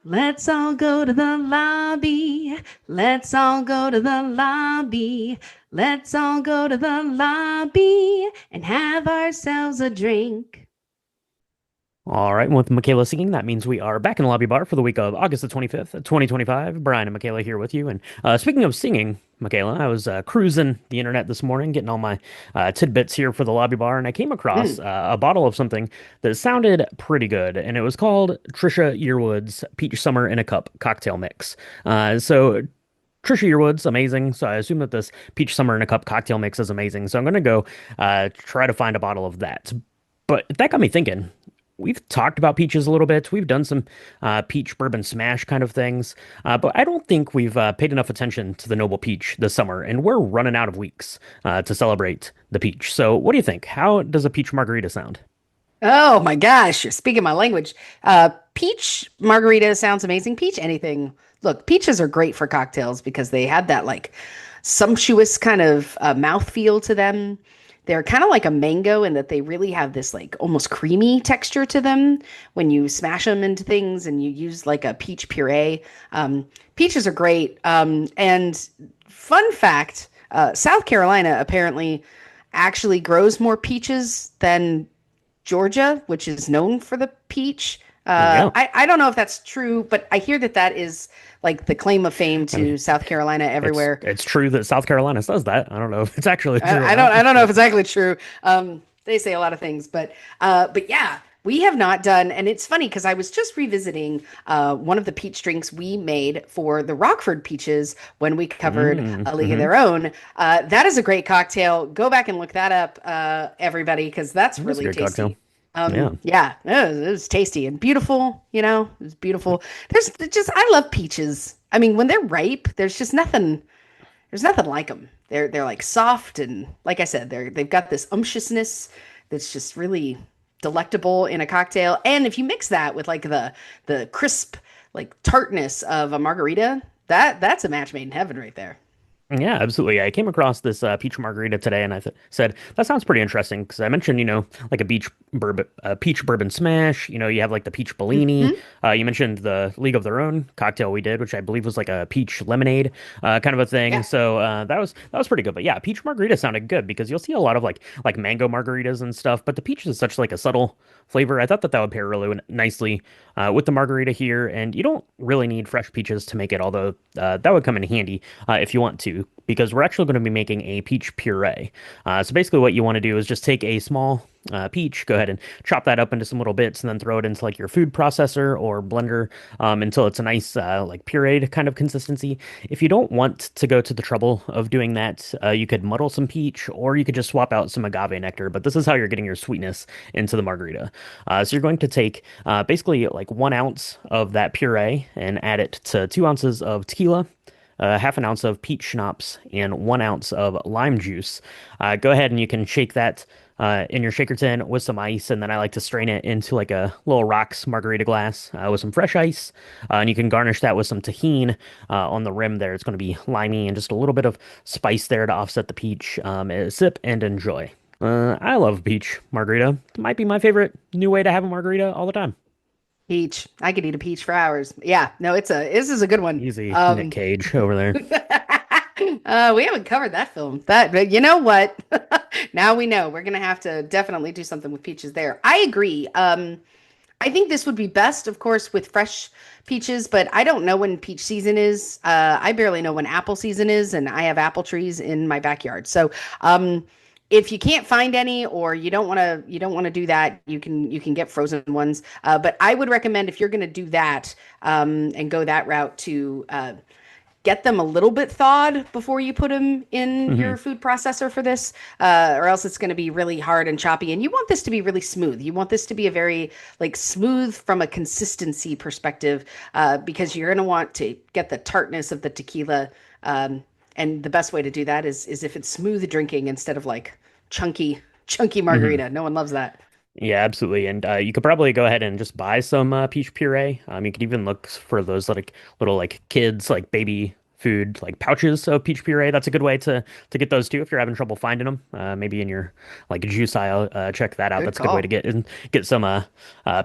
Let's all go to the lobby. Let's all go to the lobby. Let's all go to the lobby and have ourselves a drink. All right, with Michaela singing, that means we are back in the lobby bar for the week of August the 25th, 2025. Brian and Michaela here with you. And speaking of singing, Michaela, I was cruising the internet this morning, getting all my tidbits here for the lobby bar, and I came across Mm. a bottle of something that sounded pretty good, and it was called Trisha Yearwood's Peach Summer in a Cup cocktail mix. So Trisha Yearwood's amazing, so I assume that this Peach Summer in a Cup cocktail mix is amazing. So I'm gonna go try to find a bottle of that. But that got me thinking. We've talked about peaches a little bit. We've done some peach bourbon smash kind of things, but I don't think we've paid enough attention to the Noble Peach this summer, and we're running out of weeks to celebrate the peach. So, what do you think? How does a peach margarita sound? Oh my gosh, you're speaking my language. Peach margarita sounds amazing. Peach anything. Look, peaches are great for cocktails because they have that like sumptuous kind of mouthfeel to them. They're kind of like a mango in that they really have this like almost creamy texture to them when you smash them into things and you use like a peach puree. Peaches are great. And fun fact, South Carolina apparently actually grows more peaches than Georgia, which is known for the peach. There you go. I don't know if that's true, but I hear that that is like the claim of fame I to mean, South Carolina it's everywhere. it's true that South Carolina says that. I don't know if it's actually true or I not, don't know if but it's actually true. They say a lot of things, but yeah, we have not done, and it's funny because I was just revisiting one of the peach drinks we made for the Rockford peaches when we covered A League of hmm Their Own. That is a great cocktail. Go back and look that up, everybody, because that's That's a really good cocktail. tasty. Yeah. Yeah, it was tasty and beautiful. It was beautiful. There's just I love peaches. I mean, when they're ripe, there's nothing like them. They're like soft and like I said, they've got this unctuousness that's just really delectable in a cocktail. And if you mix that with like the crisp like tartness of a margarita, that's a match made in heaven right there. Yeah, absolutely. I came across this peach margarita today, and I th said that sounds pretty interesting because I mentioned, like a peach bourbon smash. You have like the peach Bellini. Hmm. You mentioned the League of Their Own cocktail we did, which I believe was like a peach lemonade kind of a thing. Yeah. So that was pretty good. But yeah, peach margarita sounded good because you'll see a lot of like mango margaritas and stuff, but the peach is such like a subtle flavor. I thought that would pair really nicely with the margarita here, and you don't really need fresh peaches to make it, although that would come in handy if you want to, because we're actually going to be making a peach puree. So basically, what you want to do is just take a small peach, go ahead and chop that up into some little bits, and then throw it into like your food processor or blender until it's a nice like pureed kind of consistency. If you don't want to go to the trouble of doing that, you could muddle some peach, or you could just swap out some agave nectar. But this is how you're getting your sweetness into the margarita. So you're going to take basically like 1 ounce of that puree and add it to 2 ounces of tequila, half an ounce of peach schnapps, and 1 ounce of lime juice. Go ahead and you can shake that in your shaker tin with some ice, and then I like to strain it into like a little rocks margarita glass with some fresh ice. And you can garnish that with some tahini on the rim there. It's going to be limey and just a little bit of spice there to offset the peach. Sip and enjoy. I love peach margarita. It might be my favorite new way to have a margarita all the time. Peach. I could eat a peach for hours. Yeah, no, this is a good one. Easy, Nick Cage over there. We haven't covered that film. But you know what? Now we know. We're gonna have to definitely do something with peaches there. I agree. I think this would be best, of course, with fresh peaches, but I don't know when peach season is. I barely know when apple season is, and I have apple trees in my backyard. So, if you can't find any, or you don't want to do that, you can get frozen ones. But I would recommend if you're going to do that and go that route to get them a little bit thawed before you put them in hmm your food processor for this, or else it's going to be really hard and choppy. And you want this to be really smooth. You want this to be a very like smooth from a consistency perspective, because you're going to want to get the tartness of the tequila. And the best way to do that is if it's smooth drinking instead of like chunky hmm margarita. No one loves that. Yeah, absolutely. And you could probably go ahead and just buy some peach puree. You could even look for those like little like kids like baby food like pouches of peach puree. That's a good way to get those too if you're having trouble finding them. Maybe in your like juice aisle, check that out. Good That's a good way to call. get some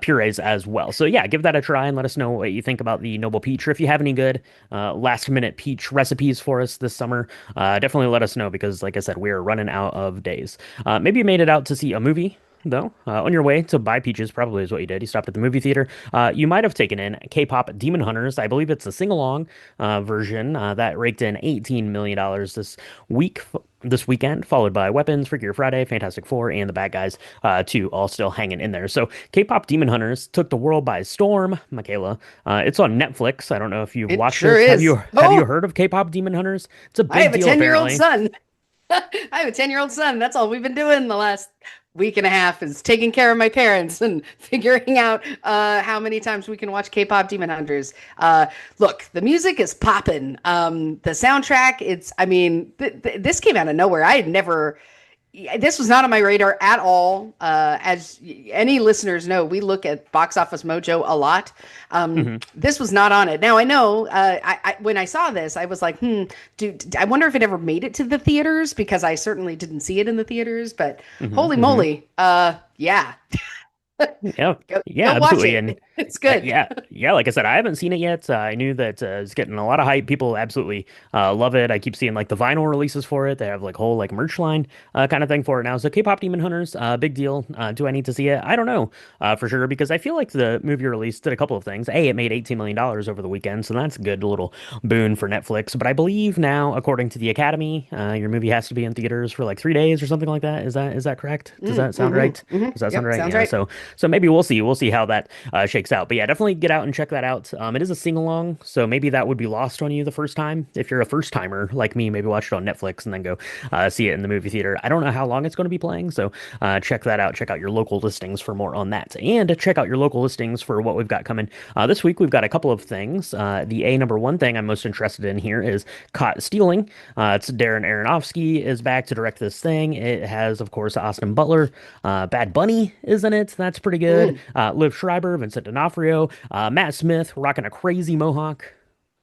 purees as well. So yeah, give that a try and let us know what you think about the Noble Peach. Or if you have any good last minute peach recipes for us this summer, definitely let us know because like I said, we're running out of days. Maybe you made it out to see a movie though, on your way to buy peaches, probably is what you did. You stopped at the movie theater. You might have taken in K-pop Demon Hunters. I believe it's a sing-along version that raked in $18 million this week, this weekend, followed by Weapons, Freakier Friday, Fantastic Four, and The Bad Guys, too, all still hanging in there. So K-pop Demon Hunters took the world by storm, Michaela. It's on Netflix. I don't know if you've It watched sure this. is. Have you Oh, heard of K-pop Demon Hunters? It's a I big have a deal, 10-year-old apparently. son. I have a 10-year-old son. That's all we've been doing the last week and a half is taking care of my parents and figuring out how many times we can watch K-pop Demon Hunters. Look, the music is popping. The soundtrack, I mean, this came out of nowhere. I had never this was not on my radar at all. As any listeners know, we look at Box Office Mojo a lot. Hmm. This was not on it. Now I know. When I saw this, I was like, I wonder if it ever made it to the theaters because I certainly didn't see it in the theaters. But Hmm. holy Hmm. moly, yeah, Yeah, yeah, go watch absolutely. it. And It's good. yeah, like I said, I haven't seen it yet. I knew that it's getting a lot of hype. People absolutely love it. I keep seeing like the vinyl releases for it. They have like whole like merch line kind of thing for it now. So K-pop Demon Hunters, big deal. Do I need to see it? I don't know for sure because I feel like the movie release did a couple of things. A, it made $18 million over the weekend, so that's a good little boon for Netflix. But I believe now, according to the Academy, your movie has to be in theaters for like 3 days or something like that. Is that correct? Does that sound right? Does that sound Yep, right? sounds Yeah. right. So maybe we'll see how that shakes out. But yeah, definitely get out and check that out. It is a sing along, so maybe that would be lost on you the first time. If you're a first timer like me, maybe watch it on Netflix and then go see it in the movie theater. I don't know how long it's going to be playing, so check that out. Check out your local listings for more on that, and check out your local listings for what we've got coming this week. We've got a couple of things. The number one thing I'm most interested in here is Caught Stealing. It's Darren Aronofsky is back to direct this thing. It has, of course, Austin Butler. Bad Bunny is in it. That's pretty good. Mm, Liv Schreiber, Vincent D'Onofrio, Matt Smith rocking a crazy mohawk.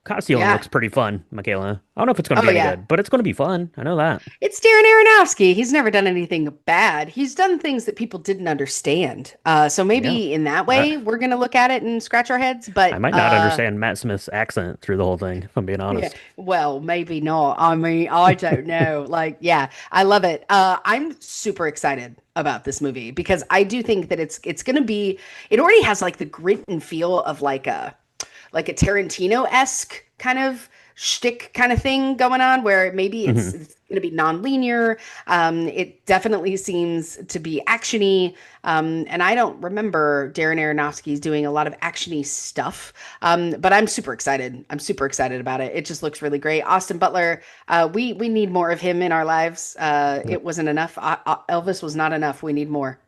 Caught Stealing yeah. looks pretty fun, Michaela. I don't know if it's going to Oh be any yeah. good, but it's going to be fun. I know that. It's Darren Aronofsky. He's never done anything bad. He's done things that people didn't understand. So Yeah. maybe in that I, way, we're gonna look at it and scratch our heads. I But might not understand Matt Smith's accent through the whole thing, if I'm being yeah, honest. well, maybe not. I mean, I don't know. Like, yeah, I love it. I'm super excited about this movie because I do think that it's gonna be. It already has like the grit and feel of like a Tarantino-esque kind of shtick kind of thing going on, where maybe Hmm. it's going to be non-linear. It definitely seems to be actiony, and I don't remember Darren Aronofsky's doing a lot of actiony stuff. But I'm super excited. I'm super excited about it. It just looks really great. Austin Butler, we need more of him in our lives. It wasn't enough. Elvis was not enough. We need more.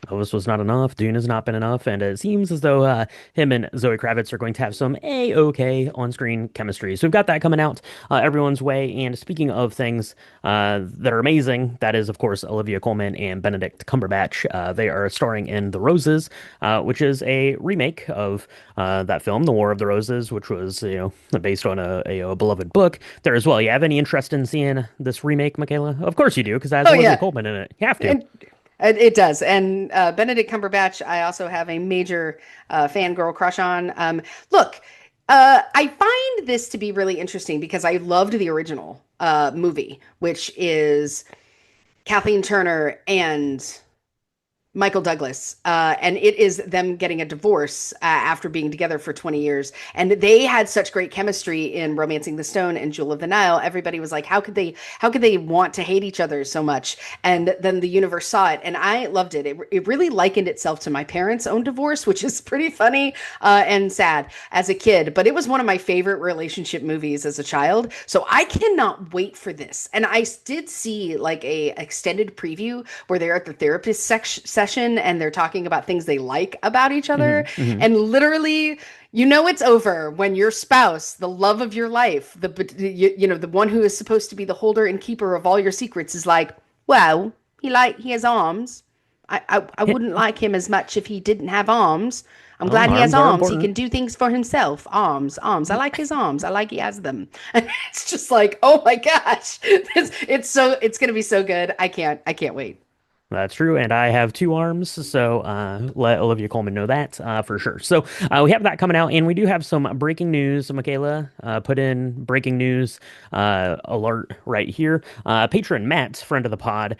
Elvis was not enough. Dune has not been enough, and it seems as though him and Zoe Kravitz are going to have some a-okay on-screen chemistry. So we've got that coming out everyone's way. And speaking of things that are amazing, that is, of course, Olivia Colman and Benedict Cumberbatch. They are starring in The Roses, which is a remake of that film, The War of the Roses, which was based on a beloved book. There as well. You have any interest in seeing this remake, Michaela? Of course you do, because it has Oh Olivia yeah. Colman in it. You have to. And it does. And Benedict Cumberbatch, I also have a major fangirl crush on. Look, I find this to be really interesting because I loved the original movie, which is Kathleen Turner and Michael Douglas, and it is them getting a divorce after being together for 20 years. And they had such great chemistry in *Romancing the Stone* and *Jewel of the Nile*. Everybody was like, how could they want to hate each other so much? And then the universe saw it, and I loved it. It really likened itself to my parents' own divorce, which is pretty funny and sad as a kid. But it was one of my favorite relationship movies as a child. So I cannot wait for this. And I did see like a extended preview where they're at the therapist session and they're talking about things they like about each other. Hmm. Hmm. And literally, it's over when your spouse, the love of your life, the one who is supposed to be the holder and keeper of all your secrets, is like, well, he has arms. I wouldn't like him as much if he didn't have arms. I'm Oh, glad he has arms are arms. He important. can do things for himself. Arms, arms. I like his arms. I like he has them. And it's just like, oh my gosh, it's gonna be so good. I can't wait. That's true, and I have two arms, so let Olivia Colman know that for sure. So we have that coming out, and we do have some breaking news. Michaela put in breaking news alert right here. Patron Matt, friend of the pod,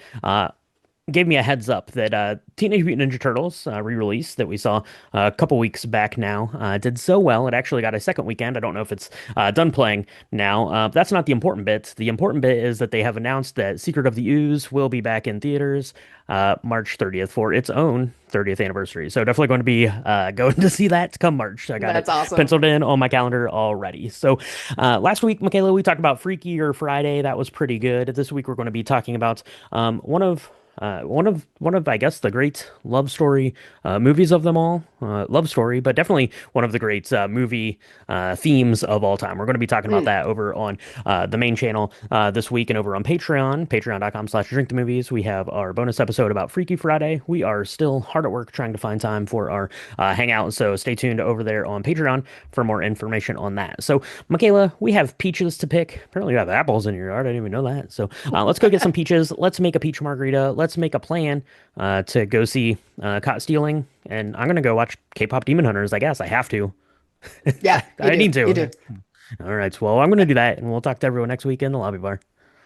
gave me a heads up that Teenage Mutant Ninja Turtles re-release that we saw a couple weeks back now did so well. It actually got a second weekend. I don't know if it's done playing now. That's not the important bit. The important bit is that they have announced that Secret of the Ooze will be back in theaters March 30th for its own 30th anniversary. So definitely going to be going to see that come March. I got That's it awesome. penciled in on my calendar already. So last week, Michaela, we talked about Freaky or Friday. That was pretty good. This week, we're going to be talking about one of I guess the great love story movies of them all. Love story, but definitely one of the great movie themes of all time. We're going to be talking about Mm. that over on the main channel this week and over on Patreon, patreon.com/drink the movies. We have our bonus episode about Freaky Friday. We are still hard at work trying to find time for our hangout, so stay tuned over there on Patreon for more information on that. So, Michaela, we have peaches to pick. Apparently, you have apples in your yard. I didn't even know that. So, let's go get some peaches. Let's make a peach margarita. Let's make a plan to go see Caught Stealing. And I'm going to go watch K-pop Demon Hunters, I guess. I have to. Yeah, you I do. need You to. do. All right. Well, I'm going to do that, and we'll talk to everyone next week in the lobby bar.